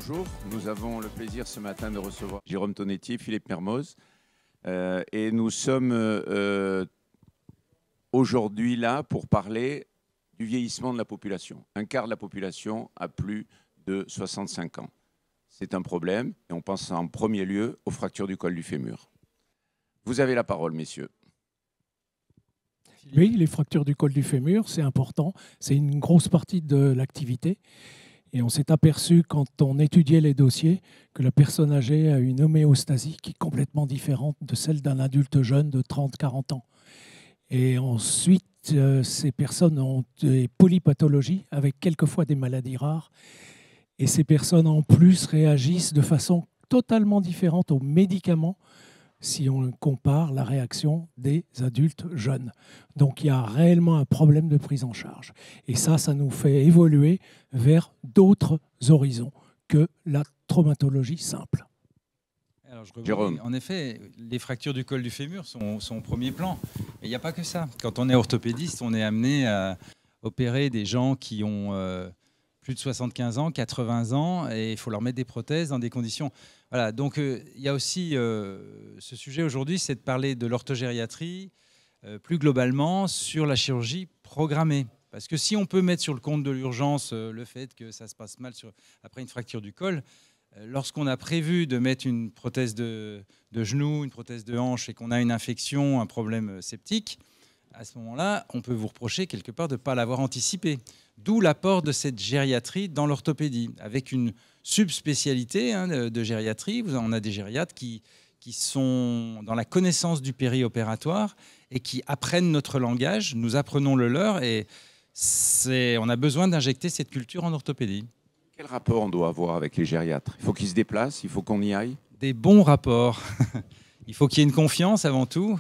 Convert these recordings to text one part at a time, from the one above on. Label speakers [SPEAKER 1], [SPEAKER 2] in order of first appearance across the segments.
[SPEAKER 1] bonjour. Nous avons le plaisir ce matin de recevoir Jérôme Tonetti et Philippe Mermoz. Et nous sommes aujourd'hui là pour parler du vieillissement de la population. Un quart de la population a plus de 65 ans. C'est un problème et on pense en premier lieu aux fractures du col du fémur. Vous avez la parole, messieurs.
[SPEAKER 2] Oui, les fractures du col du fémur, c'est important. C'est une grosse partie de l'activité. Et on s'est aperçu, quand on étudiait les dossiers, que la personne âgée a une homéostasie qui est complètement différente de celle d'un adulte jeune de 30-40 ans. Et ensuite, ces personnes ont des polypathologies avec quelquefois des maladies rares. Et ces personnes, en plus, réagissent de façon totalement différente aux médicaments si on compare la réaction des adultes jeunes. Donc il y a réellement un problème de prise en charge. Et ça nous fait évoluer vers d'autres horizons que la traumatologie simple.
[SPEAKER 3] Alors,
[SPEAKER 1] Jérôme.
[SPEAKER 3] En effet, les fractures du col du fémur sont au premier plan. Mais il n'y a pas que ça. Quand on est orthopédiste, on est amené à opérer des gens qui ont plus de 75 ans, 80 ans, et il faut leur mettre des prothèses dans des conditions... Voilà, donc il y a aussi ce sujet aujourd'hui, c'est de parler de l'orthogériatrie plus globalement sur la chirurgie programmée. Parce que si on peut mettre sur le compte de l'urgence le fait que ça se passe mal après une fracture du col, lorsqu'on a prévu de mettre une prothèse de genou, une prothèse de hanche et qu'on a une infection, un problème septique, à ce moment-là, on peut vous reprocher quelque part de ne pas l'avoir anticipé. D'où l'apport de cette gériatrie dans l'orthopédie, avec une subspécialité de gériatrie. On a des gériatres qui sont dans la connaissance du périopératoire et qui apprennent notre langage, nous apprenons le leur, et on a besoin d'injecter cette culture en orthopédie.
[SPEAKER 1] Quel rapport on doit avoir avec les gériatres? Il faut qu'ils se déplacent, il faut qu'on y aille?
[SPEAKER 3] Des bons rapports. Il faut qu'il y ait une confiance avant tout.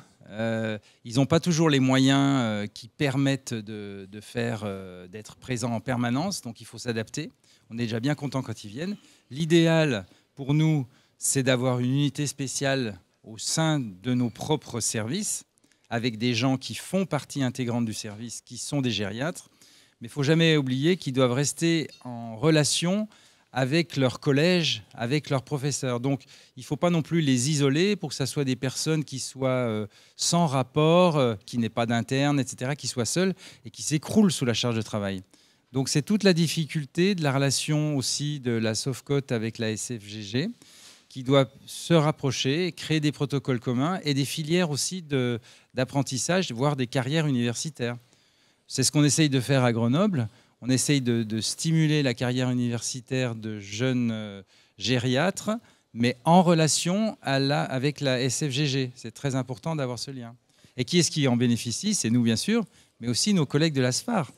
[SPEAKER 3] Ils n'ont pas toujours les moyens qui permettent d'être présents en permanence, donc il faut s'adapter. On est déjà bien content quand ils viennent. L'idéal pour nous, c'est d'avoir une unité spéciale au sein de nos propres services, avec des gens qui font partie intégrante du service, qui sont des gériatres. Mais il ne faut jamais oublier qu'ils doivent rester en relation avec leur collège, avec leurs professeurs. Donc, il ne faut pas non plus les isoler pour que ce soit des personnes qui soient sans rapport, qui n'aient pas d'interne, etc., qui soient seules et qui s'écroulent sous la charge de travail. Donc, c'est toute la difficulté de la relation aussi de la SOFCOT avec la SFGG, qui doit se rapprocher, créer des protocoles communs et des filières aussi d'apprentissage, voire des carrières universitaires. C'est ce qu'on essaye de faire à Grenoble. On essaye de stimuler la carrière universitaire de jeunes gériatres, mais en relation avec la SFGG. C'est très important d'avoir ce lien. Et qui est-ce qui en bénéficie? C'est nous, bien sûr, mais aussi nos collègues de l'ASFAR.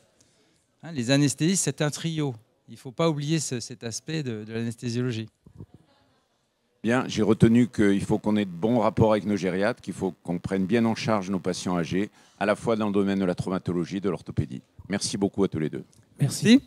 [SPEAKER 3] Les anesthésistes, c'est un trio. Il ne faut pas oublier cet aspect de l'anesthésiologie.
[SPEAKER 1] Bien, j'ai retenu qu'il faut qu'on ait de bons rapports avec nos gériatres, qu'il faut qu'on prenne bien en charge nos patients âgés, à la fois dans le domaine de la traumatologie et de l'orthopédie. Merci beaucoup à tous les deux.
[SPEAKER 2] Merci.